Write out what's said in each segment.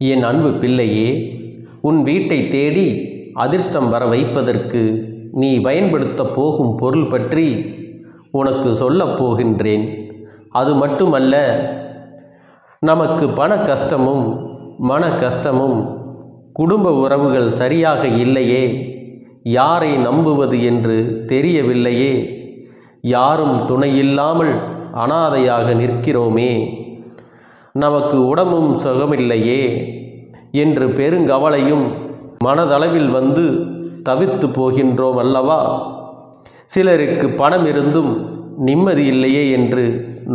என் அன்பு பிள்ளையே, உன் வீட்டை தேடி அதிர்ஷ்டம் வர வைப்பதற்கு நீ பயன்படுத்தப் போகும் பொருள் பற்றி உனக்கு சொல்லப் போகின்றேன். அது மட்டுமல்ல, நமக்கு பண கஷ்டமும் மன கஷ்டமும் குடும்ப உறவுகள் சரியாக இல்லையே, யாரை நம்புவது என்று தெரியவில்லையே, யாரும் துணையில்லாமல் அனாதையாக நிற்கிறோமே, நமக்கு உடம்பும் சுகமில்லையே என்று பெருங்கவலையும் மனதளவில் வந்து தவித்து போகின்றோம் அல்லவா? சிலருக்கு பணம் இருந்தும் நிம்மதி இல்லையே என்று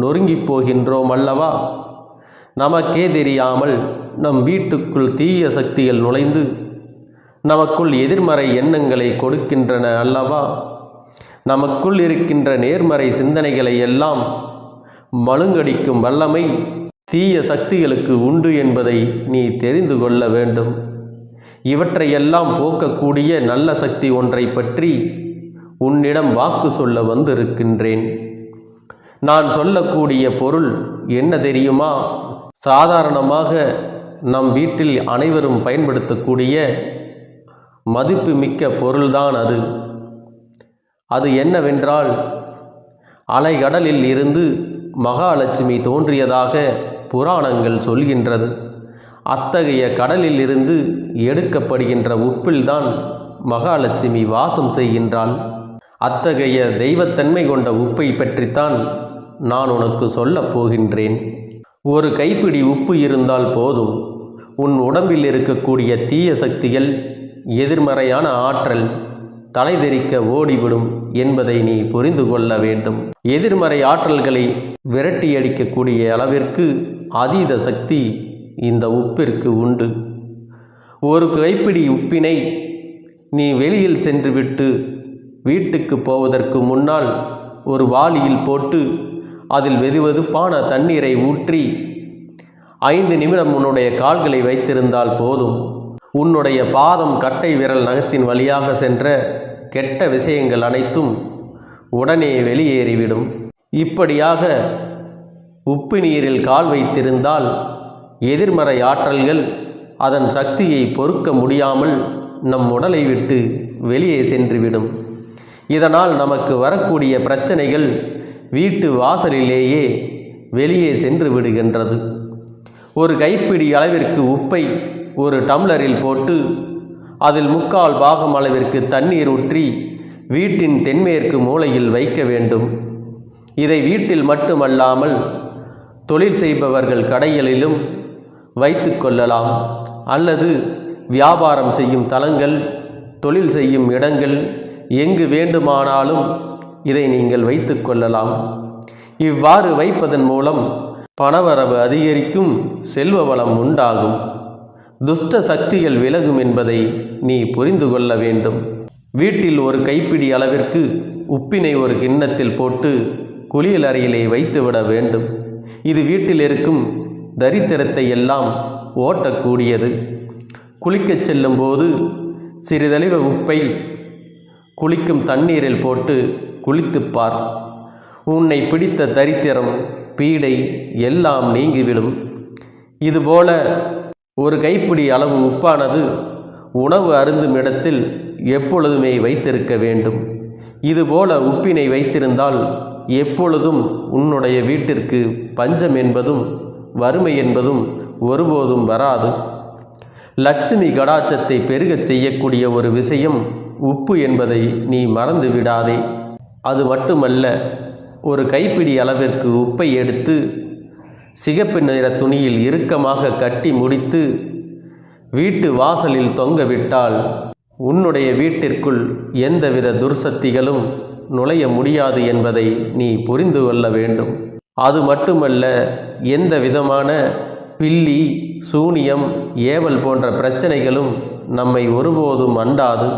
நொறுங்கி போகின்றோம் அல்லவா? நமக்கே தெரியாமல் நம் வீட்டுக்குள் தீய சக்திகள் நுழைந்து நமக்குள் எதிர்மறை எண்ணங்களை கொடுக்கின்றன அல்லவா? நமக்குள் இருக்கின்ற நேர்மறை சிந்தனைகளை எல்லாம் மழுங்கடிக்கும் வல்லமை தீய சக்திகளுக்கு உண்டு என்பதை நீ தெரிந்து கொள்ள வேண்டும். இவற்றையெல்லாம் போக்கக்கூடிய நல்ல சக்தி ஒன்றை பற்றி உன்னிடம் வாக்கு சொல்ல வந்திருக்கின்றேன். நான் சொல்லக்கூடிய பொருள் என்ன தெரியுமா? சாதாரணமாக நம் வீட்டில் அனைவரும் பயன்படுத்தக்கூடிய மதிப்புமிக்க பொருள்தான் அது. அது என்னவென்றால், அலைகடலில் இருந்து மகாலட்சுமி தோன்றியதாக புராணங்கள் சொல்கின்றது. அத்தகைய கடலில் இருந்து எடுக்கப்படுகின்ற உப்பில்தான் மகாலட்சுமி வாசம் செய்கின்றாள். அத்தகைய தெய்வத்தன்மை கொண்ட உப்பை பற்றித்தான் நான் உனக்கு சொல்லப் போகின்றேன். ஒரு கைப்பிடி உப்பு இருந்தால் போதும், உன் உடம்பில் இருக்கக்கூடிய தீய சக்திகள், எதிர்மறையான ஆற்றல் தலைதெறிக்க ஓடிவிடும் என்பதை நீ புரிந்து கொள்ள வேண்டும். எதிர்மறை ஆற்றல்களை விரட்டியடிக்கக்கூடிய அளவிற்கு அதீத சக்தி இந்த உப்பிற்கு உண்டு. ஒரு கைப்பிடி உப்பினை நீ வெளியில் சென்றுவிட்டு வீட்டுக்கு போவதற்கு முன்னால் ஒரு வாளியில் போட்டு அதில் வெதுவெதுப்பான தண்ணீரை ஊற்றி 5 நிமிடம் உன்னுடைய கால்களை வைத்திருந்தால் போதும், உன்னுடைய பாதம் கட்டை விரல் நகத்தின் வழியாக சென்ற கெட்ட விஷயங்கள் அனைத்தும் உடனே வெளியேறிவிடும். இப்படியாக உப்பு நீரில் கால் வைத்திருந்தால் எதிர்மறை ஆற்றல்கள் அதன் சக்தியை பொறுக்க முடியாமல் நம் உடலை விட்டு வெளியே சென்றுவிடும். இதனால் நமக்கு வரக்கூடிய பிரச்சனைகள் வீட்டு வாசலிலேயே வெளியே சென்று விடுகின்றது. ஒரு கைப்பிடி அளவிற்கு உப்பை ஒரு டம்ளரில் போட்டு அதில் 3/4 பாகம் அளவிற்கு தண்ணீர் ஊற்றி வீட்டின் தென்மேற்கு மூலையில் வைக்க வேண்டும். இதை வீட்டில் மட்டுமல்லாமல் தொழில் செய்பவர்கள் கடைகளிலும் வைத்து கொள்ளலாம். அல்லது வியாபாரம் செய்யும் தலங்கள், தொழில் செய்யும் இடங்கள், எங்கு வேண்டுமானாலும் இதை நீங்கள் வைத்து கொள்ளலாம். இவ்வாறு வைப்பதன் மூலம் பணவரவு அதிகரிக்கும், செல்வ வளம் உண்டாகும், துஷ்ட சக்திகள் விலகும் என்பதை நீ புரிந்து கொள்ள வேண்டும். வீட்டில் ஒரு கைப்பிடி அளவிற்கு உப்பினை ஒரு கிண்ணத்தில் போட்டு குளியல் அறையிலே வைத்துவிட வேண்டும். இது வீட்டில் இருக்கும் தரித்திரத்தை எல்லாம் ஓட்டக்கூடியது. குளிக்கச் செல்லும் போது சிறிதளவு உப்பை குளிக்கும் தண்ணீரில் போட்டு குளித்துப்பார். உன்னை பிடித்த தரித்திரம், பீடை எல்லாம் நீங்கிவிடும். இதுபோல ஒரு கைப்பிடி அளவு உப்பானது உணவு அருந்தும் இடத்தில் எப்பொழுதுமே வைத்திருக்க வேண்டும். இதுபோல உப்பினை வைத்திருந்தால் எப்பொழுதும் உன்னுடைய வீட்டிற்கு பஞ்சம் என்பதும் வறுமை என்பதும் ஒருபோதும் வராது. லட்சுமி கடாட்சத்தை பெருகச் செய்யக்கூடிய ஒரு விஷயம் உப்பு என்பதை நீ மறந்து விடாதே. அது மட்டுமல்ல, ஒரு கைப்பிடி அளவிற்கு உப்பை எடுத்து சிகப்பு நிற துணியில் இறுக்கமாக கட்டி முடித்து வீட்டு வாசலில் தொங்கவிட்டால் உன்னுடைய வீட்டிற்குள் எந்தவித துர்சக்திகளும் நுழைய முடியாது என்பதை நீ புரிந்து கொள்ள வேண்டும். அது மட்டுமல்ல, எந்த விதமான பில்லி, சூனியம், ஏவல் போன்ற பிரச்சனைகளும் நம்மை ஒருபோதும் அண்டாது.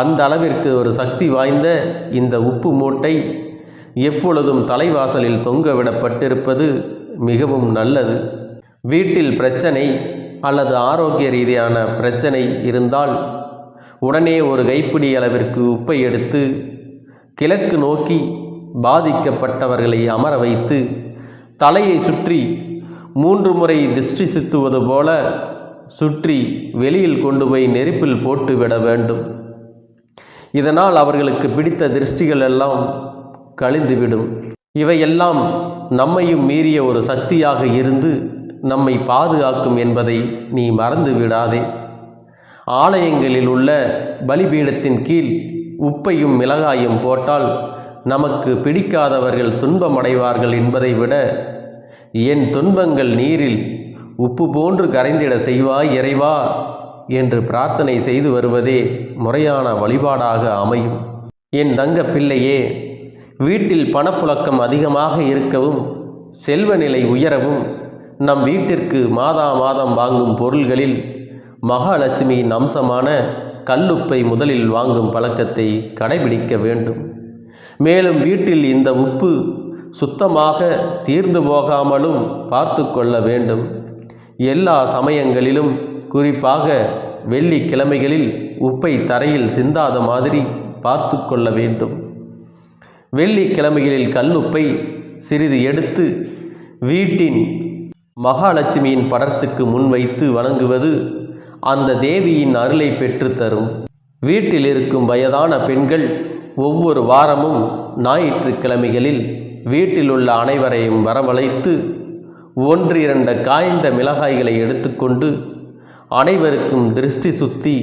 அந்த அளவிற்கு ஒரு சக்தி வாய்ந்த இந்த உப்பு மூட்டை எப்பொழுதும் தலைவாசலில் தொங்கவிடப்பட்டிருப்பது மிகவும் நல்லது. வீட்டில் பிரச்சனை அல்லது ஆரோக்கிய ரீதியான பிரச்சனை இருந்தால் உடனே ஒரு கைப்பிடி அளவிற்கு உப்பை எடுத்து கிழக்கு நோக்கி பாதிக்கப்பட்டவர்களை அமர வைத்து தலையை சுற்றி 3 முறை திஷ்டி சுத்துவது போல சுற்றி வெளியில் கொண்டு போய் நெருப்பில் போட்டு விட வேண்டும். இதனால் அவர்களுக்கு பிடித்த திருஷ்டிகள் எல்லாம் கழிந்துவிடும். இவையெல்லாம் நம்மையும் மீறிய ஒரு சக்தியாக இருந்து நம்மை பாதுகாக்கும் என்பதை நீ மறந்து விடாதே. ஆலயங்களில் உள்ள பலிபீடத்தின் கீழ் உப்பையும் மிளகாயும் போட்டால் நமக்கு பிடிக்காதவர்கள் துன்பமடைவார்கள் என்பதை விட, என் துன்பங்கள் நீரில் உப்பு போன்று கரைந்திட செய்வாய் இறைவா என்று பிரார்த்தனை செய்து வருவதே முறையான வழிபாடாக அமையும். என் தங்க பிள்ளையே, வீட்டில் பணப்புழக்கம் அதிகமாக இருக்கவும் செல்வநிலை உயரவும் நம் வீட்டிற்கு மாதா மாதம் வாங்கும் பொருள்களில் மகாலட்சுமியின் அம்சமான கல்லுப்பை முதலில் வாங்கும் பழக்கத்தை கடைபிடிக்க வேண்டும். மேலும் வீட்டில் இந்த உப்பு சுத்தமாக தீர்ந்து போகாமலும் பார்த்து கொள்ள வேண்டும். எல்லா சமயங்களிலும், குறிப்பாக வெள்ளிக்கிழமைகளில் உப்பை தரையில் சிந்தாத மாதிரி பார்த்து கொள்ள வேண்டும். வெள்ளிக்கிழமைகளில் கல்லுப்பை சிறிது எடுத்து வீட்டின் மகாலட்சுமியின் படத்துக்கு முன் வைத்து வணங்குவது அந்த தேவியின் அருளை பெற்றுத்தரும். வீட்டில் இருக்கும் வயதான பெண்கள் ஒவ்வொரு வாரமும் ஞாயிற்றுக்கிழமைகளில் வீட்டில் உள்ள அனைவரையும் வரவழைத்து 1-2 காய்ந்த மிளகாய்களை எடுத்துக்கொண்டு அனைவருக்கும் திருஷ்டி சுத்தி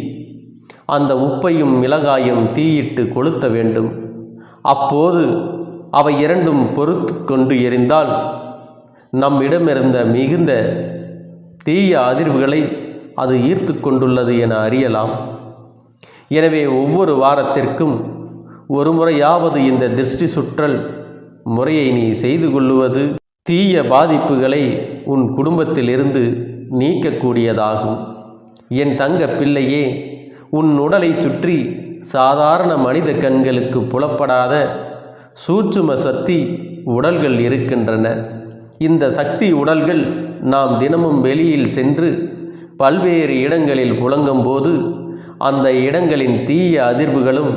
அந்த உப்பையும் மிளகாயும் தீயிட்டு கொளுத்த வேண்டும். அப்போது அவை இரண்டும் பொறுத்து கொண்டு எரிந்தால் நம்மிடமிருந்த மிகுந்த தீய அதிர்வுகளை அது ஈர்த்து கொண்டுள்ளது என அறியலாம். எனவே ஒவ்வொரு வாரத்திற்கும் ஒரு முறையாவது இந்த திருஷ்டி சுற்றல் முறையை நீ செய்து கொள்ளுவது தீய பாதிப்புகளை உன் குடும்பத்திலிருந்து நீக்கக்கூடியதாகும். என் தங்க பிள்ளையே, உன் உடலை சுற்றி சாதாரண மனித கண்களுக்கு புலப்படாத சூட்சும சக்தி உடல்கள் இருக்கின்றன. இந்த சக்தி உடல்கள் நாம் தினமும் வெளியில் சென்று பல்வேறு இடங்களில் புழங்கும் போது அந்த இடங்களின் தீய அதிர்வுகளும்,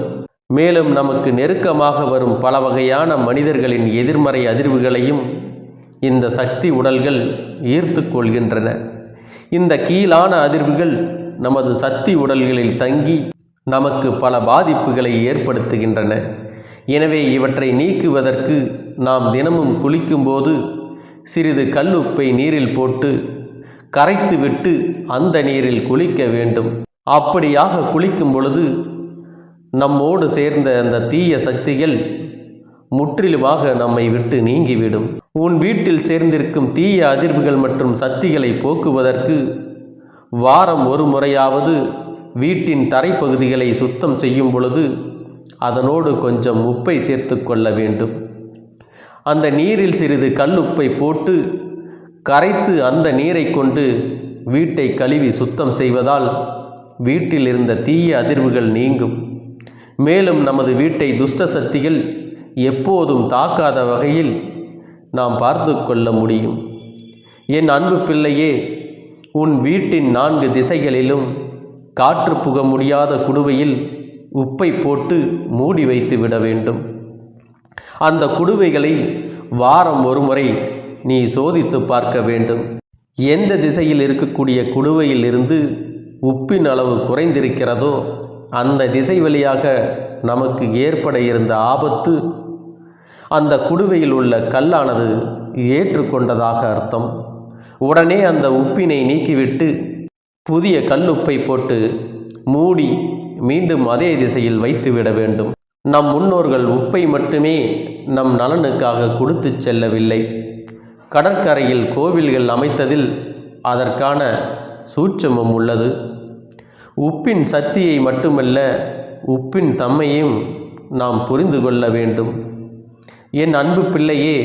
மேலும் நமக்கு நெருக்கமாக வரும் பல வகையான மனிதர்களின் எதிர்மறை அதிர்வுகளையும் இந்த சக்தி உடல்கள் ஈர்த்து கொள்கின்றன. இந்த கீழான அதிர்வுகள் நமது சக்தி உடல்களில் தங்கி நமக்கு பல பாதிப்புகளை ஏற்படுத்துகின்றன. எனவே இவற்றை நீக்குவதற்கு நாம் தினமும் குளிக்கும்போது சிறிது கல்லுப்பை நீரில் போட்டு கரைத்துவிட்டு அந்த நீரில் குளிக்க வேண்டும். அப்படியாக குளிக்கும் பொழுது நம்மோடு சேர்ந்த அந்த தீய சக்திகள் முற்றிலுமாக நம்மை விட்டு நீங்கிவிடும். உன் வீட்டில் சேர்ந்திருக்கும் தீய அதிர்வுகள் மற்றும் சக்திகளை போக்குவதற்கு வாரம் ஒரு முறையாவது வீட்டின் தரைப்பகுதிகளை சுத்தம் செய்யும் பொழுது அதனோடு கொஞ்சம் உப்பை சேர்த்து கொள்ள வேண்டும். அந்த நீரில் சிறிது கல்லுப்பை போட்டு கரைத்து அந்த நீரை கொண்டு வீட்டை கழுவி சுத்தம் செய்வதால் வீட்டில் இருந்த தீய அதிர்வுகள் நீங்கும். மேலும் நமது வீட்டை துஷ்ட சக்திகள் எப்போதும் தாக்காத வகையில் நாம் பார்த்து கொள்ள முடியும். என் அன்பு பிள்ளையே, உன் வீட்டின் 4 திசைகளிலும் காற்று புக முடியாத குடுவையில் உப்பை போட்டு மூடி வைத்து விட வேண்டும். அந்த குடுவைகளை வாரம் ஒரு முறை நீ சோதித்து பார்க்க வேண்டும். எந்த திசையில் இருக்கக்கூடிய குடுவையில் இருந்து உப்பின் அளவு குறைந்திருக்கிறதோ அந்த திசை வழியாக நமக்கு ஏற்பட இருந்த ஆபத்து அந்த குடுவையில் உள்ள கல்லானது ஏற்றுக்கொண்டதாக அர்த்தம். உடனே அந்த உப்பினை நீக்கிவிட்டு புதிய கல்லுப்பை போட்டு மூடி மீண்டும் அதே திசையில் வைத்துவிட வேண்டும். நம் முன்னோர்கள் உப்பை மட்டுமே நம் நலனுக்காக கொடுத்து செல்லவில்லை. கடற்கரையில் கோவில்கள் அமைத்ததில் அதற்கான சூட்சமம் உள்ளது. உப்பின் சக்தியை மட்டுமல்ல, உப்பின் தன்மையும் நாம் புரிந்து கொள்ள வேண்டும். என் அன்பு பிள்ளையே,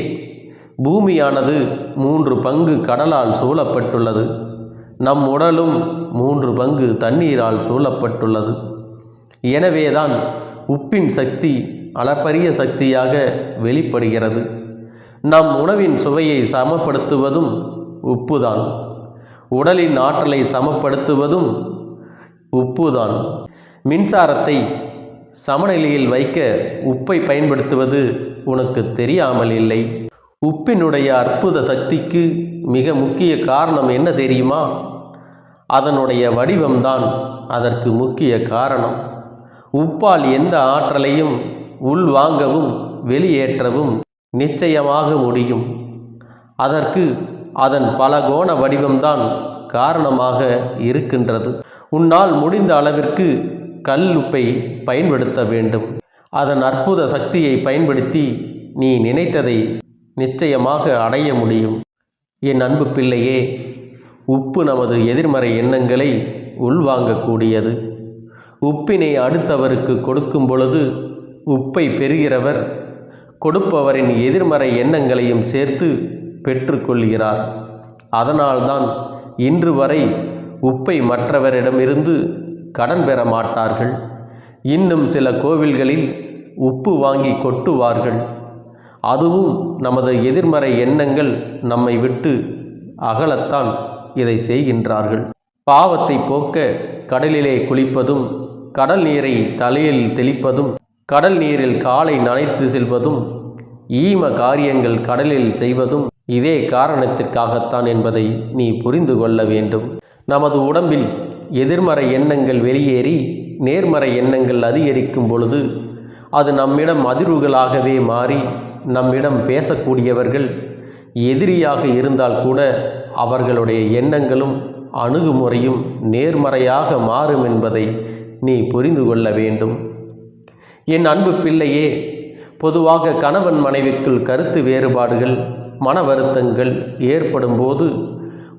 பூமியானது 3 பங்கு கடலால் சூழப்பட்டுள்ளது. நம் உடலும் 3 பங்கு தண்ணீரால் சூழப்பட்டுள்ளது. எனவேதான் உப்பின் சக்தி அளப்பரிய சக்தியாக வெளிப்படுகிறது. நம் உணவின் சுவையை சமப்படுத்துவதும் உப்புதான். உடலின் ஆற்றலை சமப்படுத்துவதும் உப்புதான். மின்சாரத்தை சமநிலையில் வைக்க உப்பை பயன்படுத்துவது உனக்கு தெரியாமல் இல்லை. உப்பினுடைய அற்புத சக்திக்கு மிக முக்கிய காரணம் என்ன தெரியுமா? அதனுடைய வடிவம்தான் அதற்கு முக்கிய காரணம். உப்பால் எந்த ஆற்றலையும் உள்வாங்கவும் வெளியேற்றவும் நிச்சயமாக முடியும். அதற்கு அதன் பலகோண வடிவம்தான் காரணமாக இருக்கின்றது. உன்னால் முடிந்த அளவிற்கு கல் உப்பை பயன்படுத்த வேண்டும். அதன் அற்புத சக்தியை பயன்படுத்தி நீ நினைத்ததை நிச்சயமாக அடைய முடியும். என் அன்பு பிள்ளையே, உப்பு நமது எதிர்மறை எண்ணங்களை உள்வாங்கக்கூடியது. உப்பினை அடுத்தவருக்கு கொடுக்கும் பொழுது உப்பை பெறுகிறவர் கொடுப்பவரின் எதிர்மறை எண்ணங்களையும் சேர்த்து பெற்றுக்கொள்கிறார். அதனால்தான் இன்று வரை உப்பை மற்றவரிடமிருந்து கடன் பெற மாட்டார்கள். இன்னும் சில கோவில்களில் உப்பு வாங்கி கொட்டுவார்கள். அதுவும் நமது எதிர்மறை எண்ணங்கள் நம்மை விட்டு அகலத்தான் இதை செய்கின்றார்கள். பாவத்தை போக்க கடலிலே குளிப்பதும், கடல் நீரை தலையில் தெளிப்பதும், கடல் நீரில் காலை நனைத்து செல்வதும், ஈம காரியங்கள் கடலில் செய்வதும் இதே காரணத்திற்காகத்தான் என்பதை நீ புரிந்து கொள்ள வேண்டும். நமது உடம்பில் எதிர்மறை எண்ணங்கள் வெளியேறி நேர்மறை எண்ணங்கள் அதிகரிக்கும் பொழுது அது நம்மிடம் அதிர்வுகளாகவே மாறி நம்மிடம் பேசக்கூடியவர்கள் எதிரியாக இருந்தால் கூட அவர்களுடைய எண்ணங்களும் அணுகுமுறையும் நேர்மறையாக மாறும் என்பதை நீ புரிந்து கொள்ள வேண்டும். என் அன்பு பிள்ளையே, பொதுவாக கணவன் மனைவிக்குள் கருத்து வேறுபாடுகள், மன வருத்தங்கள் ஏற்படும் போது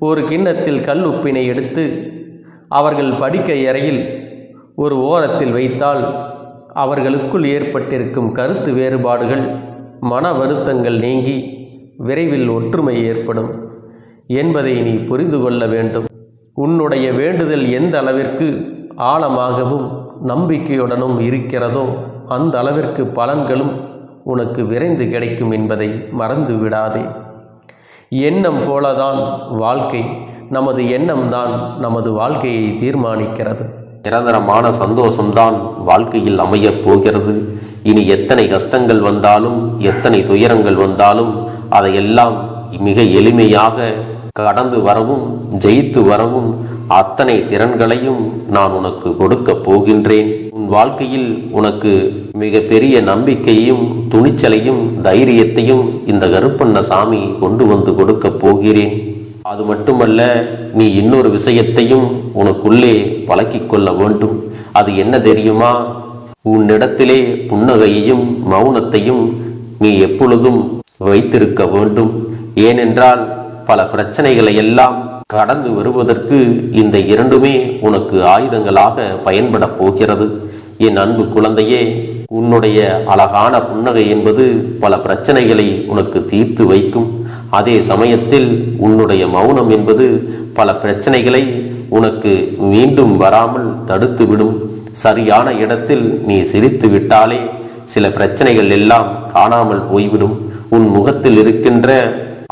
ஒரு கிண்ணத்தில் கல் உப்பினை எடுத்து அவர்கள் படுக்கை அறையில் ஒரு ஓரத்தில் வைத்தால் அவர்களுக்குள் ஏற்பட்டிருக்கும் கருத்து வேறுபாடுகள், மன வருத்தங்கள் நீங்கி விரைவில் ஒற்றுமை ஏற்படும் என்பதை நீ புரிந்து கொள்ள வேண்டும். உன்னுடைய வேண்டுதல் எந்த அளவிற்கு ஆழமாகவும் நம்பிக்கையுடனும் இருக்கிறதோ அந்த அளவிற்கு பலன்களும் உனக்கு விரைந்து கிடைக்கும் என்பதை மறந்து விடாதே. எண்ணம் போலதான் வாழ்க்கை. நமது எண்ணம்தான் நமது வாழ்க்கையை தீர்மானிக்கிறது. நிரந்தரமான சந்தோஷம்தான் வாழ்க்கையில் அமையப் போகிறது. இனி எத்தனை கஷ்டங்கள் வந்தாலும், எத்தனை துயரங்கள் வந்தாலும் அதையெல்லாம் மிக எளிமையாக கடந்து வரவும், ஜெயித்து வரவும் அத்தனை திறன்களையும் நான் உனக்கு கொடுக்க போகின்றேன். உன் வாழ்க்கையில் உனக்கு மிக பெரிய நம்பிக்கையும், துணிச்சலையும், தைரியத்தையும் இந்த கருப்பண்ணசாமி கொண்டு வந்து கொடுக்க போகிறேன். அது மட்டுமல்ல, நீ இன்னொரு விஷயத்தையும் உனக்குள்ளே பழக்கிக் கொள்ள வேண்டும். அது என்ன தெரியுமா? உன்னிடத்திலே புன்னகையையும் மௌனத்தையும் நீ எப்பொழுதும் வைத்திருக்க வேண்டும். ஏனென்றால் பல பிரச்சனைகளை எல்லாம் கடந்து வருவதற்கு இந்த இரண்டுமே உனக்கு ஆயுதங்களாக பயன்பட போகிறது. என் அன்பு குழந்தையே, உன்னுடைய அழகான புன்னகை என்பது பல பிரச்சனைகளை உனக்கு தீர்த்து வைக்கும். அதே சமயத்தில் உன்னுடைய மௌனம் என்பது பல பிரச்சனைகளை உனக்கு மீண்டும் வராமல் தடுத்துவிடும். சரியான இடத்தில் நீ சிரித்து விட்டாலே சில பிரச்சனைகள் எல்லாம் காணாமல் போய்விடும். உன் முகத்தில் இருக்கின்ற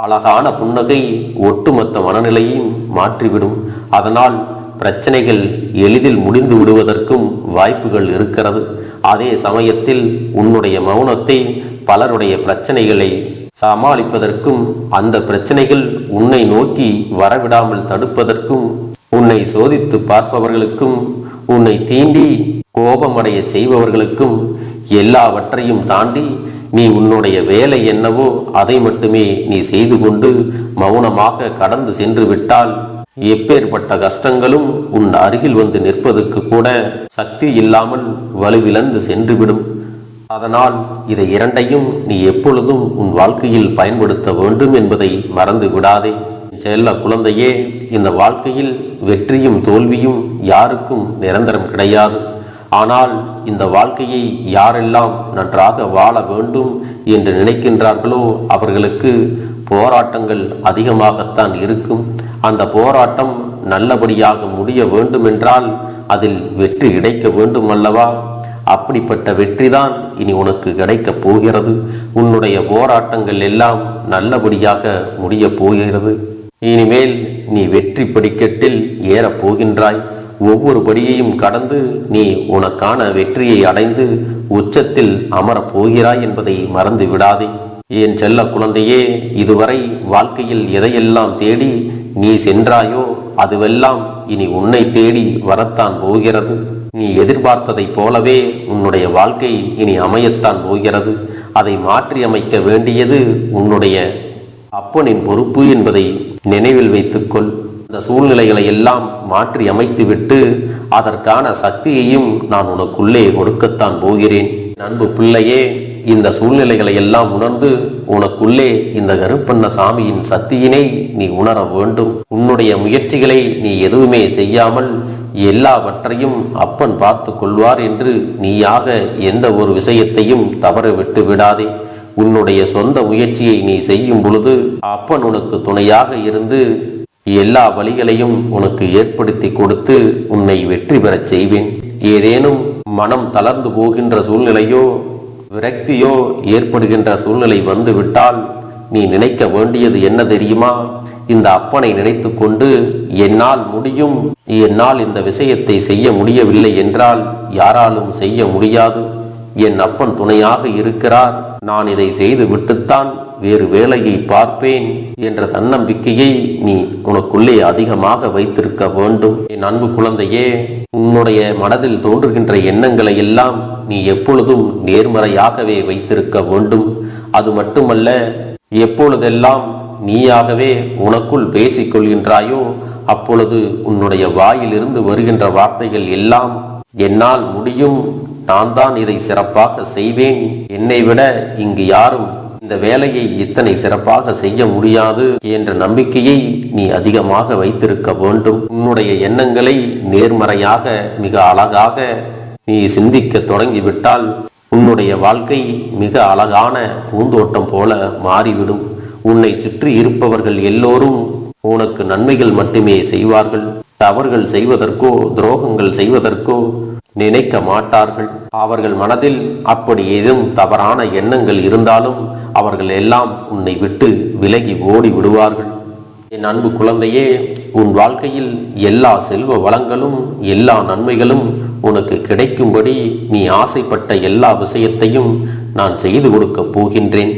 அழகான புன்னகை ஒட்டுமொத்த மனநிலையும் மாற்றிவிடும். அதனால் பிரச்சனைகள் எளிதில் முடிந்து விடுவதற்கும் வாய்ப்புகள் இருக்கிறது. அதே சமயத்தில் உன்னுடைய மௌனத்தை பலருடைய பிரச்சனைகளை சமாளிப்பதற்கும், அந்த பிரச்சனைகள் உன்னை நோக்கி வரவிடாமல் தடுப்பதற்கும், உன்னை சோதித்து பார்ப்பவர்களுக்கும், உன்னை தீண்டி கோபமடைய செய்பவர்களுக்கும் எல்லாவற்றையும் தாண்டி நீ உன்னுடைய வேலை என்னவோ அதை மட்டுமே நீ செய்து கொண்டு மௌனமாக கடந்து சென்று விட்டால் எப்பேற்பட்ட கஷ்டங்களும் உன் அருகில் வந்து நிற்பதற்கு கூட சக்தி இல்லாமல் வலுவிழந்து சென்றுவிடும். அதனால் இதை இரண்டையும் நீ எப்பொழுதும் உன் வாழ்க்கையில் பயன்படுத்த வேண்டும் என்பதை மறந்து விடாதே. செல்ல குழந்தையே, இந்த வாழ்க்கையில் வெற்றியும் தோல்வியும் யாருக்கும் நிரந்தரம் கிடையாது. ஆனால் இந்த வாழ்க்கையை யாரெல்லாம் நன்றாக வாழ வேண்டும் என்று நினைக்கின்றார்களோ அவர்களுக்கு போராட்டங்கள் அதிகமாகத்தான் இருக்கும். அந்த போராட்டம் நல்லபடியாக முடிய வேண்டுமென்றால் அதில் வெற்றி கிடைக்க வேண்டும் அல்லவா? அப்படிப்பட்ட வெற்றிதான் இனி உனக்கு கிடைக்கப் போகிறது. உன்னுடைய போராட்டங்கள் எல்லாம் நல்லபடியாக முடிய போகிறது. இனிமேல் நீ வெற்றி படிக்கட்டில் ஏறப் போகின்றாய். ஒவ்வொரு படியையும் கடந்து நீ உனக்கான வெற்றியை அடைந்து உச்சத்தில் அமரப் போகிறாய் என்பதை மறந்து விடாதே. என் செல்ல குழந்தையே, இதுவரை வாழ்க்கையில் எதையெல்லாம் தேடி நீ சென்றாயோ அதுவெல்லாம் இனி உன்னை தேடி வரத்தான் போகிறது. நீ எதிர்பார்த்ததைப் போலவே உன்னுடைய வாழ்க்கை இனி அமையத்தான் போகிறது. அதை மாற்றி அமைக்க வேண்டியது உன்னுடைய அப்பனின் பொறுப்பு என்பதை நினைவில் வைத்துக்கொள். இந்த சூழ்நிலைகளை எல்லாம் மாற்றி அமைத்துவிட்டு அதற்கான சக்தியையும் நான் உனக்குள்ளே கொடுக்கத்தான் போகிறேன். அன்பு பிள்ளையே, இந்த சூழ்நிலைகளை எல்லாம் உணர்ந்து உனக்குள்ளே இந்த கருப்பண்ண சாமியின் சக்தியினை நீ உணர வேண்டும். உன்னுடைய முயற்சிகளை நீ எதுவுமே செய்யாமல் எல்லாவற்றையும் அப்பன் பார்த்து கொள்வார் என்று நீயாக எந்த ஒரு விஷயத்தையும் தவற விட்டு விடாதே. உன்னுடைய சொந்த முயற்சியை நீ செய்யும் பொழுது அப்பன் உனக்கு துணையாக இருந்து எல்லா வழிகளையும் உனக்கு ஏற்படுத்தி கொடுத்து உன்னை வெற்றி பெறச் செய்வேன். ஏதேனும் மனம் தளர்ந்து போகின்ற சூழ்நிலையோ விரக்தியோ ஏற்படுகின்ற சூழ்நிலை வந்துவிட்டால் நீ நினைக்க வேண்டியது என்ன தெரியுமா? இந்த அப்பனை நினைத்து கொண்டு என்னால் முடியும், என்னால் இந்த விஷயத்தை செய்ய முடியவில்லை என்றால் யாராலும் செய்ய முடியாது, என் அப்பன் துணையாக இருக்கிறார், நான் இதை செய்து விட்டுத்தான் வேறு வேலையை பார்ப்பேன் என்ற தன்னம்பிக்கையை நீ உனக்குள்ளே அதிகமாக வைத்திருக்க வேண்டும். என் அன்பு குழந்தையே, உன்னுடைய மனதில் தோன்றுகின்ற எண்ணங்களை எல்லாம் நீ எப்பொழுதும் நேர்மறையாகவே வைத்திருக்க வேண்டும். அது மட்டுமல்ல, எப்பொழுதெல்லாம் நீயாகவே உனக்குள் பேசிக் கொள்கின்றாயோ அப்பொழுது உன்னுடைய வாயிலிருந்து வருகின்ற வார்த்தைகள் எல்லாம் என்னால் முடியும், நான் தான் இதை சிறப்பாக செய்வேன், என்னை விட இங்கு யாரும் இந்த வேலையை இத்தனை சிறப்பாக செய்ய முடியாது என்ற நம்பிக்கையை நீ அதிகமாக வைத்திருக்க வேண்டும். உன்னுடைய எண்ணங்களை நேர்மறையாக மிக அழகாக நீ சிந்திக்க தொடங்கிவிட்டால் உன்னுடைய வாழ்க்கை மிக அழகான பூந்தோட்டம் போல மாறிவிடும். உன்னை சுற்றி இருப்பவர்கள் எல்லோரும் உனக்கு நன்மைகள் மட்டுமே செய்வார்கள். தவறுகள் செய்வதற்கோ துரோகங்கள் செய்வதற்கோ நினைக்க மாட்டார்கள். அவர்கள் மனதில் அப்படி ஏதும் தவறான எண்ணங்கள் இருந்தாலும் அவர்கள் எல்லாம் உன்னை விட்டு விலகி ஓடி விடுவார்கள். என் அன்பு குழந்தையே, உன் வாழ்க்கையில் எல்லா செல்வ வளங்களும் எல்லா நன்மைகளும் உனக்கு கிடைக்கும்படி நீ ஆசைப்பட்ட எல்லா விஷயத்தையும் நான் செய்து கொடுக்க போகின்றேன்.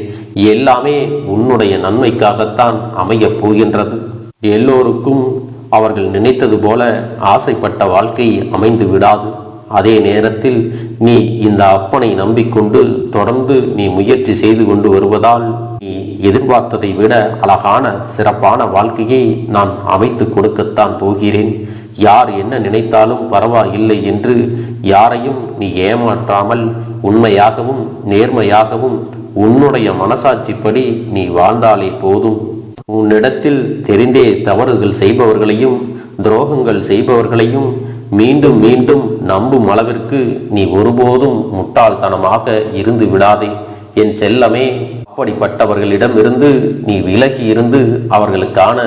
எல்லாமே உன்னுடைய நன்மைக்காகத்தான் அமையப் போகின்றது. எல்லோருக்கும் அவர்கள் நினைத்தது போல ஆசைப்பட்ட வாழ்க்கை அமைந்து விடாது. அதே நேரத்தில் நீ இந்த அப்பனை நம்பிக்கொண்டு தொடர்ந்து நீ முயற்சி செய்து கொண்டு வருவதால் நீ எதிர்பார்த்ததை விட அழகான சிறப்பான வாழ்க்கையை நான் அமைத்து கொடுக்கத்தான் போகிறேன். யார் என்ன நினைத்தாலும் பரவாயில்லை என்று யாரையும் நீ ஏமாற்றாமல் உண்மையாகவும் நேர்மையாகவும் உன்னுடைய மனசாட்சிப்படி நீ வாழ்ந்தாலே போதும். உன்னிடத்தில் தெரிந்தே தவறுகள் செய்பவர்களையும் துரோகங்கள் செய்பவர்களையும் மீண்டும் மீண்டும் நம்பும் அளவிற்கு நீ ஒருபோதும் முட்டாள்தனமாக இருந்து விடாதே. என் செல்லமே, அப்படிப்பட்டவர்களிடமிருந்து நீ விலகி இருந்து அவர்களுக்கான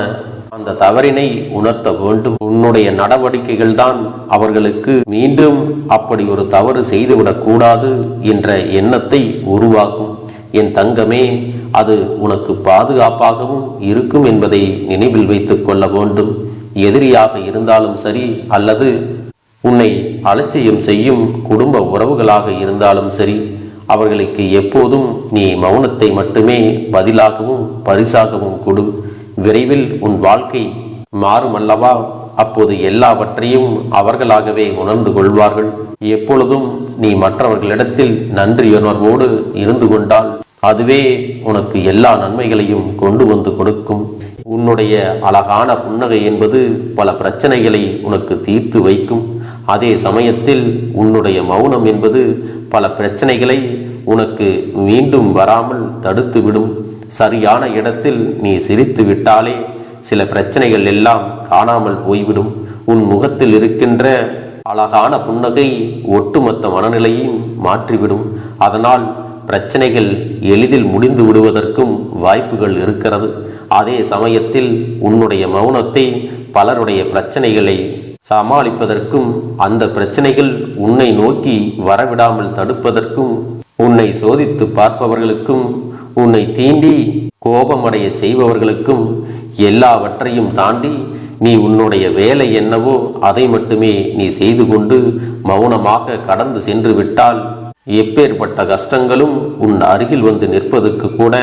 அந்த தவறினை உணர்த்த வேண்டும். உன்னுடைய நடவடிக்கைகள் தான் அவர்களுக்கு மீண்டும் அப்படி ஒரு தவறு செய்துவிடக் கூடாது என்ற எண்ணத்தை உருவாக்கும். என் தங்கமே, அது உனக்கு பாதுகாப்பாகவும் இருக்கும் என்பதை நினைவில் வைத்துக் கொள்ள வேண்டும். எதிரியாக இருந்தாலும் சரி அல்லது உன்னை அலட்சியம் செய்யும் குடும்ப உறவுகளாக இருந்தாலும் சரி, அவர்களுக்கு எப்போதும் நீ மௌனத்தை மட்டுமே பதிலாகவும் பரிசாகவும் கொடு. விரைவில் உன் வாழ்க்கை மாறுமல்லவா? அப்போது எல்லாவற்றையும் அவர்களாகவே உணர்ந்து கொள்வார்கள். எப்பொழுதும் நீ மற்றவர்களிடத்தில் நன்றியுணர்வோடு இருந்து கொண்டால் அதுவே உனக்கு எல்லா நன்மைகளையும் கொண்டு வந்து கொடுக்கும். உன்னுடைய அழகான புன்னகை என்பது பல பிரச்சனைகளை உனக்கு தீர்த்து வைக்கும். அதே சமயத்தில் உன்னுடைய மௌனம் என்பது பல பிரச்சனைகளை உனக்கு மீண்டும் வராமல் தடுத்து விடும். சரியான இடத்தில் நீ சிரித்து விட்டாலே சில பிரச்சனைகள் எல்லாம் காணாமல் போய்விடும். உன் முகத்தில் இருக்கின்ற அழகான புன்னகை ஒட்டுமொத்த மனநிலையும் மாற்றிவிடும். அதனால் பிரச்சனைகள் எளிதில் முடிந்து விடுவதற்கும் வாய்ப்புகள் இருக்கிறது. அதே சமயத்தில் உன்னுடைய மௌனத்தை பலருடைய பிரச்சனைகளை சமாளிப்பதற்கும் அந்த பிரச்சனைகள் உன்னை நோக்கி வரவிடாமல் தடுப்பதற்கும் உன்னை சோதித்து பார்ப்பவர்களுக்கும் உன்னை தீண்டி கோபமடைய செய்பவர்களுக்கும் எல்லாவற்றையும் தாண்டி நீ உன்னுடைய வேலை என்னவோ அதை மட்டுமே நீ செய்து கொண்டு மௌனமாக கடந்து சென்று விட்டால் எப்பேற்பட்ட கஷ்டங்களும் உன் அருகில் வந்து நிற்பதற்கு கூட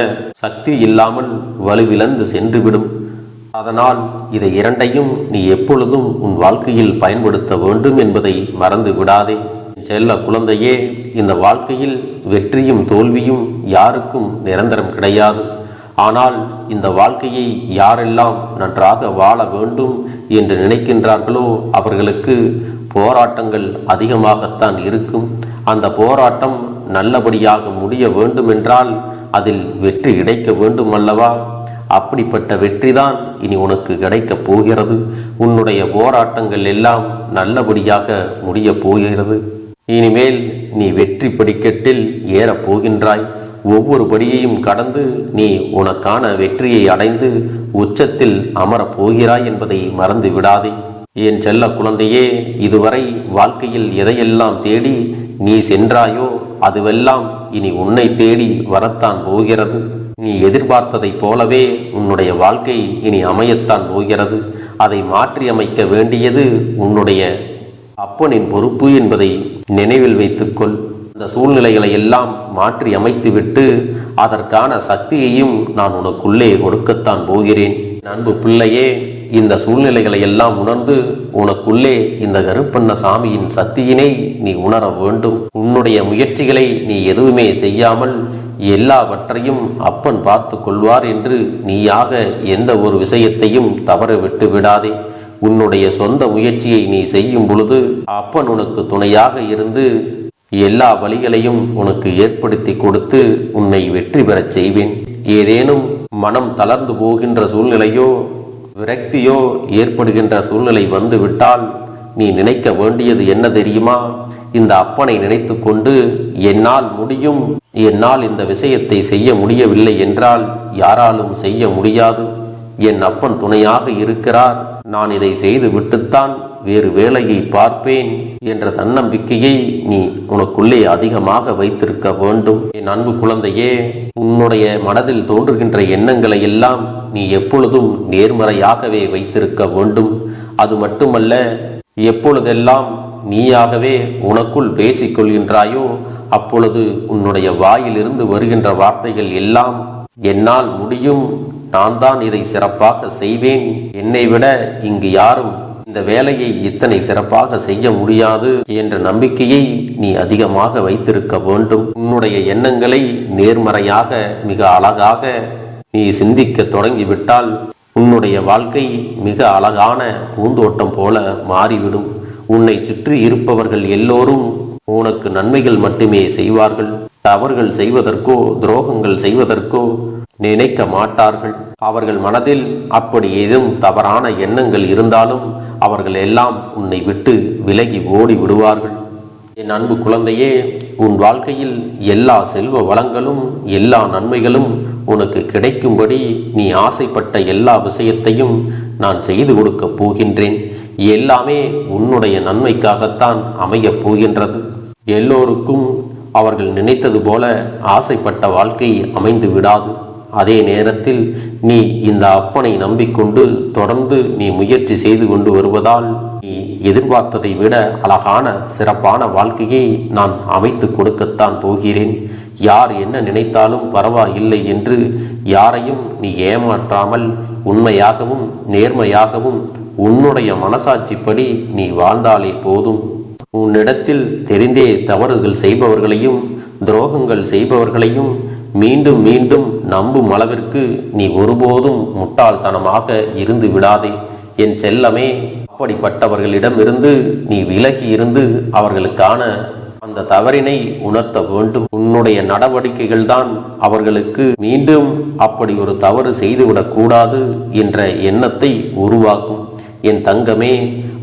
சக்தி இல்லாமல் வலுவிழந்து சென்றுவிடும். அதனால் இதை இரண்டையும் நீ எப்பொழுதும் உன் வாழ்க்கையில் பயன்படுத்த வேண்டும் என்பதை மறந்து விடாதே. செல்ல குழந்தையே, இந்த வாழ்க்கையில் வெற்றியும் தோல்வியும் யாருக்கும் நிரந்தரம் கிடையாது. ஆனால் இந்த வாழ்க்கையை யாரெல்லாம் நன்றாக வாழ வேண்டும் என்று நினைக்கின்றார்களோ அவர்களுக்கு போராட்டங்கள் அதிகமாகத்தான் இருக்கும். அந்த போராட்டம் நல்லபடியாக முடிய வேண்டுமென்றால் அதில் வெற்றி கிடைக்க வேண்டும் அல்லவா? அப்படிப்பட்ட வெற்றிதான் இனி உனக்கு கிடைக்கப் போகிறது. உன்னுடைய போராட்டங்கள் எல்லாம் நல்லபடியாக முடியப் போகிறது. இனிமேல் நீ வெற்றி படிக்கட்டில் ஏறப் போகின்றாய். ஒவ்வொரு படியையும் கடந்து நீ உனக்கான வெற்றியை அடைந்து உச்சத்தில் அமரப் போகிறாய் என்பதை மறந்து விடாதே. என் செல்ல குழந்தையே, இதுவரை வாழ்க்கையில் எதையெல்லாம் தேடி நீ சென்றாயோ அதுவெல்லாம் இனி உன்னை தேடி வரத்தான் போகிறது. நீ எதிர்பார்த்ததைப் போலவே உன்னுடைய வாழ்க்கை இனி அமையத்தான் போகிறது. அதை மாற்றி அமைக்க வேண்டியது உன்னுடைய அப்பனின் பொறுப்பு என்பதை நினைவில் வைத்துக்கொள். அந்த சூழ்நிலைகளை எல்லாம் மாற்றி அமைத்துவிட்டு அதற்கான சக்தியையும் நான் உனக்குள்ளே கொடுக்கத்தான் போகிறேன். அன்பு பிள்ளையே, இந்த சூழ்நிலைகளை எல்லாம் உணர்ந்து உனக்குள்ளே இந்த கருப்பண்ண சாமியின் சக்தியினை நீ உணர வேண்டும். உன்னுடைய முயற்சிகளை நீ எதுவுமே செய்யாமல் எல்லாவற்றையும் அப்பன் பார்த்து கொள்வார் என்று நீயாக எந்த ஒரு விஷயத்தையும் தவற விட்டு விடாதே. உன்னுடைய சொந்த முயற்சியை நீ செய்யும் பொழுது அப்பன் உனக்கு துணையாக இருந்து எல்லா வழிகளையும் உனக்கு ஏற்படுத்தி கொடுத்து உன்னை வெற்றி பெறச் செய்வேன். ஏதேனும் மனம் தளர்ந்து போகின்ற சூழ்நிலையோ விரக்தியோ ஏற்படுகின்ற சூழ்நிலை வந்து விட்டால் நீ நினைக்க வேண்டியது என்ன தெரியுமா? இந்த அப்பனை நினைத்து கொண்டு என்னால் முடியும், என்னால் இந்த விஷயத்தை செய்ய முடியவில்லை என்றால் யாராலும் செய்ய முடியாது, என் அப்பன் துணையாக இருக்கிறார், நான் இதை செய்து விட்டுத்தான் வேறு வேலையை பார்ப்பேன் என்ற தன்னம்பிக்கையை நீ உனக்குள்ளே அதிகமாக வைத்திருக்க வேண்டும். என் அன்பு குழந்தையே, உன்னுடைய மனதில் தோன்றுகின்ற எண்ணங்களை எல்லாம் நீ எப்பொழுதும் நேர்மறையாகவே வைத்திருக்க வேண்டும். அது மட்டுமல்ல, எப்பொழுதெல்லாம் நீயாகவே உனக்குள் பேசிக் கொள்கின்றாயோ அப்பொழுது உன்னுடைய வாயிலிருந்து வருகின்ற வார்த்தைகள் எல்லாம் என்னால் முடியும், நான் தான் இதை சிறப்பாக செய்வேன், என்னை விட இங்கு யாரும் இந்த வேலையை இத்தனை சிறப்பாக செய்ய முடியாது என்ற நம்பிக்கையை நீ அதிகமாக வைத்திருக்க வேண்டும். உன்னுடைய எண்ணங்களை நேர்மறையாக மிக அழகாக நீ சிந்திக்க தொடங்கிவிட்டால் உன்னுடைய வாழ்க்கை மிக அழகான பூந்தோட்டம் போல மாறிவிடும். உன்னை சுற்றி இருப்பவர்கள் எல்லோரும் உனக்கு நன்மைகள் மட்டுமே செய்வார்கள். தவறுகள் செய்வதற்கோ துரோகங்கள் செய்வதற்கோ நினைக்க மாட்டார்கள். அவர்கள் மனதில் அப்படி ஏதும் தவறான எண்ணங்கள் இருந்தாலும் அவர்கள் எல்லாம் உன்னை விட்டு விலகி ஓடி விடுவார்கள். என் அன்பு குழந்தையே, உன் வாழ்க்கையில் எல்லா செல்வ வளங்களும் எல்லா நன்மைகளும் உனக்கு கிடைக்கும்படி நீ ஆசைப்பட்ட எல்லா விஷயத்தையும் நான் செய்து கொடுக்கப் போகின்றேன். எல்லாமே உன்னுடைய நன்மைக்காகத்தான் அமையப் போகின்றது. எல்லோருக்கும் அவர்கள் நினைத்தது போல ஆசைப்பட்ட வாழ்க்கை அமைந்து விடாது. அதே நேரத்தில் நீ இந்த அப்பனை நம்பிக்கொண்டு தொடர்ந்து நீ முயற்சி செய்து கொண்டு வருவதால் நீ எதிர்பார்த்ததை விட அழகான சிறப்பான வாழ்க்கையை நான் அமைத்து கொடுக்கத்தான் போகிறேன். யார் என்ன நினைத்தாலும் பரவாயில்லை என்று யாரையும் நீ ஏமாற்றாமல் உண்மையாகவும் நேர்மையாகவும் உன்னுடைய மனசாட்சிப்படி நீ வாழ்ந்தாலே போதும். உன்னிடத்தில் தெரிந்தே தவறுகள் செய்பவர்களையும் துரோகங்கள் செய்பவர்களையும் மீண்டும் மீண்டும் நம்பும் அளவிற்கு நீ ஒருபோதும் முட்டாள்தனமாக இருந்து விடாதே. என் செல்லமே, அப்படிப்பட்டவர்களிடமிருந்து நீ விலகி இருந்து அவர்களுக்கான அந்த தவறினை உணர்த்த வேண்டும். உன்னுடைய நடவடிக்கைகள் தான் அவர்களுக்கு மீண்டும் அப்படி ஒரு தவறு செய்துவிடக் கூடாது என்ற எண்ணத்தை உருவாக்கும். என் தங்கமே,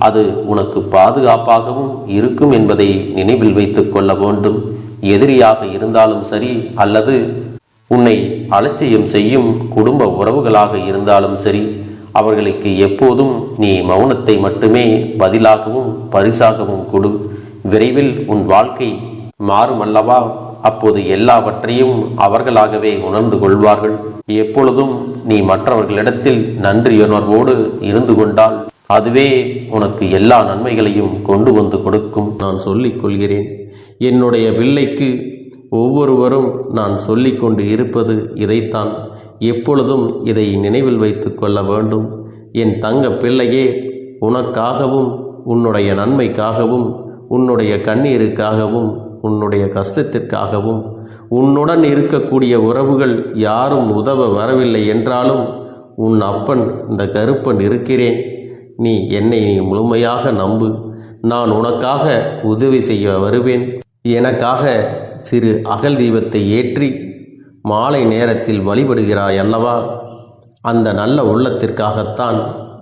அது உனக்கு பாதுகாப்பாகவும் இருக்கும் என்பதை நினைவில் வைத்துக் கொள்ள வேண்டும். எதிரியாக இருந்தாலும் சரி அல்லது உன்னை அலட்சியம் செய்யும் குடும்ப உறவுகளாக இருந்தாலும் சரி, அவர்களுக்கு எப்போதும் நீ மௌனத்தை மட்டுமே பதிலாகவும் பரிசாகவும் கொடு. விரைவில் உன் வாழ்க்கை மாறும் அல்லவா? அப்போது எல்லாவற்றையும் அவர்களாகவே உணர்ந்து கொள்வார்கள். எப்பொழுதும் நீ மற்றவர்களிடத்தில் நன்றியுணர்வோடு இருந்து கொண்டால் அதுவே உனக்கு எல்லா நன்மைகளையும் கொண்டு வந்து கொடுக்கும். நான் சொல்லிக் கொள்கிறேன், என்னுடைய பிள்ளைக்கு ஒவ்வொருவரும் நான் சொல்லிக்கொண்டு இருப்பது இதைத்தான். எப்பொழுதும் இதை நினைவில் வைத்து கொள்ள வேண்டும். என் தங்க பிள்ளையே, உனக்காகவும் உன்னுடைய நன்மைக்காகவும் உன்னுடைய கண்ணீருக்காகவும் உன்னுடைய கஷ்டத்திற்காகவும் உன்னுடன் இருக்கக்கூடிய உறவுகள் யாரும் உதவ வரவில்லை என்றாலும் உன் அப்பன் இந்த கருப்பன் இருக்கிறேன். நீ என்னை முழுமையாக நம்பு. நான் உனக்காக உதவி செய்ய வருவேன். எனக்காக சிறு அகல் தீபத்தை ஏற்றி மாலை நேரத்தில் வழிபடுகிறாய் அல்லவா? அந்த நல்ல உள்ளத்திற்காகத்தான்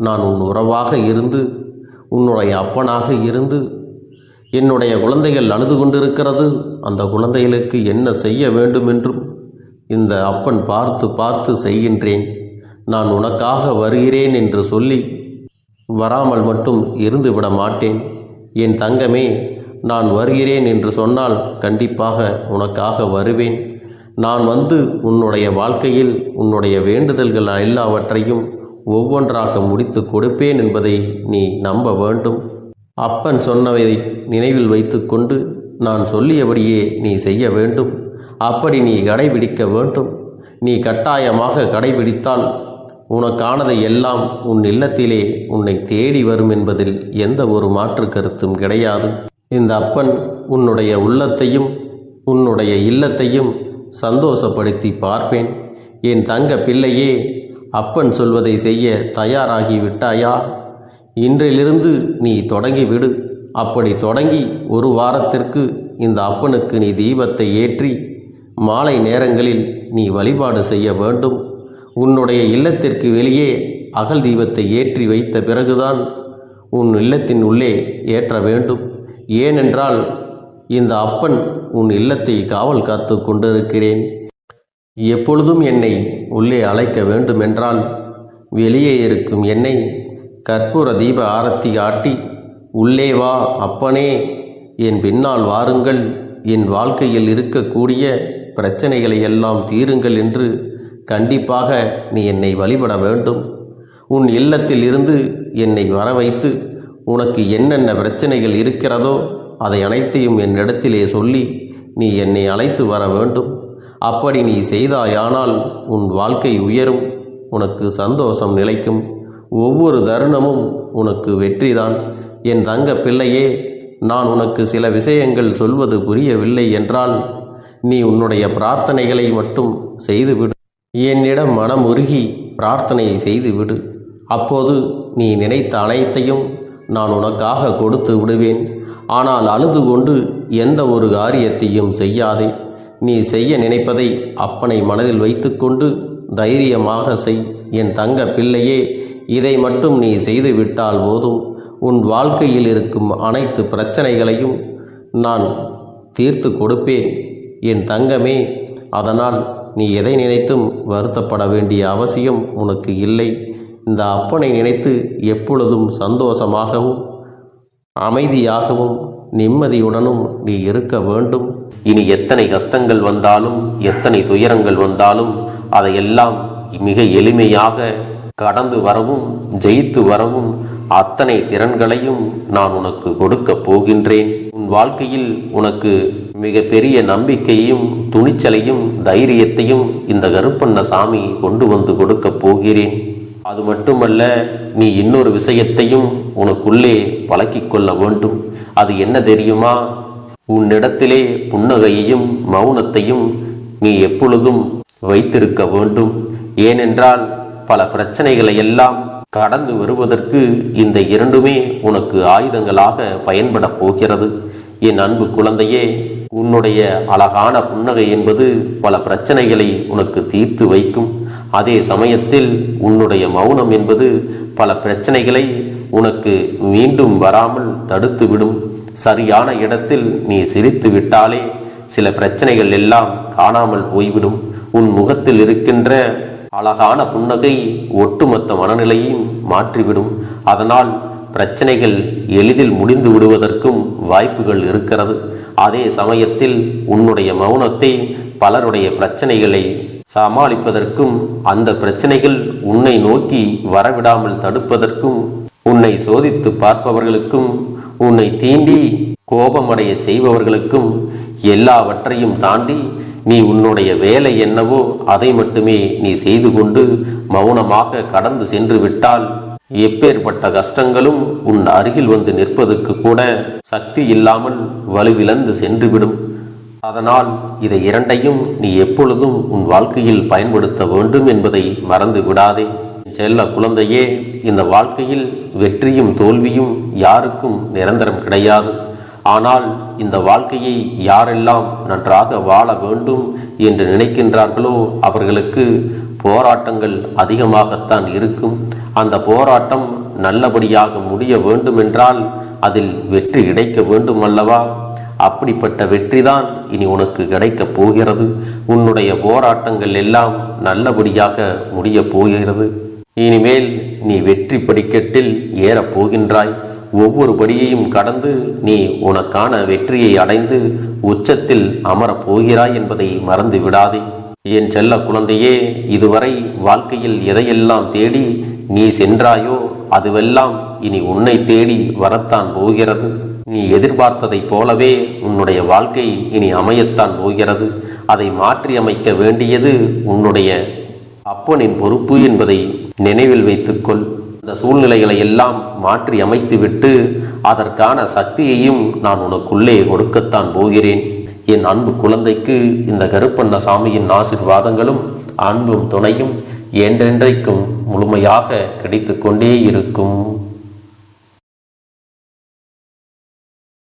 நான் உன் உறவாக இருந்து உன்னுடைய அப்பனாக இருந்து என்னுடைய குழந்தைகள் அழுது கொண்டிருக்கிறது, அந்த குழந்தைகளுக்கு என்ன செய்ய வேண்டும் என்றும் இந்த அப்பன் பார்த்து பார்த்து செய்கின்றேன். நான் உனக்காக வருகிறேன் என்று சொல்லி வராமல் மட்டும் இருந்து விட மாட்டேன். என் தங்கமே, நான் வருகிறேன் என்று சொன்னால் கண்டிப்பாக உனக்காக வருவேன். நான் வந்து உன்னுடைய வாழ்க்கையில் உன்னுடைய வேண்டுதல்கள் எல்லாவற்றையும் ஒவ்வொன்றாக முடித்து கொடுப்பேன் என்பதை நீ நம்ப வேண்டும். அப்பன் சொன்னதை நினைவில் வைத்து கொண்டு நான் சொல்லியபடியே நீ செய்ய வேண்டும். அப்படி நீ கடைபிடிக்க வேண்டும். நீ கட்டாயமாக கடைபிடித்தால் உனக்கானதை எல்லாம் உன் இல்லத்திலே உன்னை தேடி வரும் என்பதில் எந்த ஒரு மாற்று கருத்தும் கிடையாது. இந்த அப்பன் உன்னுடைய உள்ளத்தையும் உன்னுடைய இல்லத்தையும் சந்தோஷப்படுத்தி பார்ப்பேன். என் தங்க பிள்ளையே, அப்பன் சொல்வதை செய்ய தயாராகி விட்டாயா? இன்றிலிருந்து நீ தொடங்கிவிடு. அப்படி தொடங்கி ஒரு வாரத்திற்கு இந்த அப்பனுக்கு நீ தீபத்தை ஏற்றி மாலை நேரங்களில் நீ வழிபாடு செய்ய வேண்டும். உன்னுடைய இல்லத்திற்கு வெளியே அகல் தீபத்தை ஏற்றி வைத்த பிறகுதான் உன் இல்லத்தின் உள்ளே ஏற்ற வேண்டும். ஏனென்றால் இந்த அப்பன் உன் இல்லத்தை காவல் காத்து கொண்டிருக்கிறேன். எப்பொழுதும் என்னை உள்ளே அழைக்க வேண்டுமென்றால் வெளியே இருக்கும் என்னை கற்பூர தீப ஆரத்தி காட்டி உள்ளே வா அப்பனே, என் பின்னால் வாருங்கள், என் வாழ்க்கையில் இருக்கக்கூடிய பிரச்சனைகளை எல்லாம் தீருங்கள் என்று கண்டிப்பாக நீ என்னை வழிபட வேண்டும். உன் இல்லத்தில் இருந்து என்னை வர வைத்து உனக்கு என்னென்ன பிரச்சனைகள் இருக்கிறதோ அதை அனைத்தையும் என்னிடத்திலே சொல்லி நீ என்னை அழைத்து வர வேண்டும். அப்படி நீ செய்தாயானால் உன் வாழ்க்கை உயரும், உனக்கு சந்தோஷம் நிலைக்கும். ஒவ்வொரு தருணமும் உனக்கு வெற்றிதான். என் தங்க பிள்ளையே, நான் உனக்கு சில விஷயங்கள் சொல்வது புரியவில்லை என்றால் நீ உன்னுடைய பிரார்த்தனைகளை மட்டும் செய்துவிடு. என்னிடம் மனம் உருகி பிரார்த்தனையை செய்துவிடு. அப்போது நீ நினைத்த அனைத்தையும் நான் உனக்காக கொடுத்து விடுவேன். ஆனால் அழுது கொண்டு எந்த ஒரு காரியத்தையும் செய்யாதே. நீ செய்ய நினைப்பதை அப்பனை மனதில் வைத்துக்கொண்டு தைரியமாக செய். என் தங்க பிள்ளையே, இதை மட்டும் நீ செய்துவிட்டால் போதும். உன் வாழ்க்கையில் இருக்கும் அனைத்து பிரச்சனைகளையும் நான் தீர்த்து கொடுப்பேன் என் தங்கமே. அதனால் நீ எதை நினைத்தும் வருத்தப்பட வேண்டிய அவசியம் உனக்கு இல்லை. இந்த அப்பனை நினைத்து எப்பொழுதும் சந்தோஷமாகவும் அமைதியாகவும் நிம்மதியுடனும் நீ இருக்க வேண்டும். இனி எத்தனை கஷ்டங்கள் வந்தாலும் எத்தனை துயரங்கள் வந்தாலும் அதையெல்லாம் மிக எளிமையாக கடந்து வரவும் ஜெயித்து வரவும் அத்தனை திறன்களையும் நான் உனக்கு கொடுக்க போகின்றேன். உன் வாழ்க்கையில் உனக்கு மிக பெரிய நம்பிக்கையையும் துணிச்சலையும் தைரியத்தையும் இந்த கருப்பண்ணசாமி கொண்டு வந்து கொடுக்க போகிறேன். அது மட்டுமல்ல, நீ இன்னொரு விஷயத்தையும் உனக்குள்ளே பழக்கிக் கொள்ள வேண்டும். அது என்ன தெரியுமா? உன்னிடத்திலே புன்னகையையும் மௌனத்தையும் நீ எப்பொழுதும் வைத்திருக்க வேண்டும். ஏனென்றால் பல பிரச்சனைகளை எல்லாம் கடந்து வருவதற்கு இந்த இரண்டுமே உனக்கு ஆயுதங்களாக பயன்பட போகிறது. என் அன்பு குழந்தையே, உன்னுடைய அழகான புன்னகை என்பது பல பிரச்சனைகளை உனக்கு தீர்த்து வைக்கும். அதே சமயத்தில் உன்னுடைய மௌனம் என்பது பல பிரச்சனைகளை உனக்கு மீண்டும் வராமல் தடுத்துவிடும். சரியான இடத்தில் நீ சிரித்து விட்டாலே சில பிரச்சனைகள் எல்லாம் காணாமல் போய்விடும். உன் முகத்தில் இருக்கின்ற அழகான புன்னகை ஒட்டுமொத்த மனநிலையையும் மாற்றிவிடும். அதனால் பிரச்சனைகள் எளிதில் முடிந்து விடுவதற்கும் வாய்ப்புகள் இருக்கிறது. அதே சமயத்தில் உன்னுடைய மௌனத்தை பலருடைய பிரச்சனைகளை சமாளிப்பதற்கும் அந்த பிரச்சனைகள் உன்னை நோக்கி வரவிடாமல் தடுப்பதற்கும் உன்னை சோதித்து பார்ப்பவர்களுக்கும் உன்னை தீண்டி கோபமடைய செய்பவர்களுக்கும் எல்லாவற்றையும் தாண்டி நீ உன்னுடைய வேலை என்னவோ அதை மட்டுமே நீ செய்து கொண்டு மௌனமாக கடந்து சென்று விட்டால் எப்பேற்பட்ட கஷ்டங்களும் உன் அருகில் வந்து நிற்பதற்கு கூட சக்தி இல்லாமல் வலுவிழந்து சென்றுவிடும். அதனால் இதை இரண்டையும் நீ எப்பொழுதும் உன் வாழ்க்கையில் பயன்படுத்த வேண்டும் என்பதை மறந்து விடாதே. செல்ல குழந்தையே, இந்த வாழ்க்கையில் வெற்றியும் தோல்வியும் யாருக்கும் நிரந்தரம் கிடையாது. ஆனால் இந்த வாழ்க்கையை யாரெல்லாம் நன்றாக வாழ வேண்டும் என்று நினைக்கின்றார்களோ அவர்களுக்கு போராட்டங்கள் அதிகமாகத்தான் இருக்கும். அந்த போராட்டம் நல்லபடியாக முடிய வேண்டுமென்றால் அதில் வெற்றி கிடைக்க வேண்டும் அல்லவா? அப்படிப்பட்ட வெற்றிதான் இனி உனக்கு கிடைக்கப் போகிறது. உன்னுடைய போராட்டங்கள் எல்லாம் நல்லபடியாக முடிய போகிறது. இனிமேல் நீ வெற்றி படிக்கட்டில் ஏறப் போகின்றாய். ஒவ்வொரு படியையும் கடந்து நீ உனக்கான வெற்றியை அடைந்து உச்சத்தில் அமரப் போகிறாய் என்பதை மறந்து விடாதே. என் செல்ல குழந்தையே, இதுவரை வாழ்க்கையில் எதையெல்லாம் தேடி நீ சென்றாயோ அதுவெல்லாம் இனி உன்னை தேடி வரத்தான் போகிறது. நீ எதிர்பார்த்ததைப் போலவே உன்னுடைய வாழ்க்கை இனி அமையத்தான் போகிறது. அதை மாற்றி அமைக்க வேண்டியது உன்னுடைய அப்பனின் பொறுப்பு என்பதை நினைவில் வைத்துக்கொள். இந்த சூழ்நிலைகளை எல்லாம் மாற்றி அமைத்துவிட்டு அதற்கான சக்தியையும் நான் உனக்குள்ளே கொடுக்கத்தான் போகிறேன். என் அன்பு குழந்தைக்கு இந்த கருப்பண்ணசாமியின் ஆசீர்வாதங்களும் அன்பும் துணையும் என்றென்றைக்கும் முழுமையாக கிடைத்து கொண்டே இருக்கும்.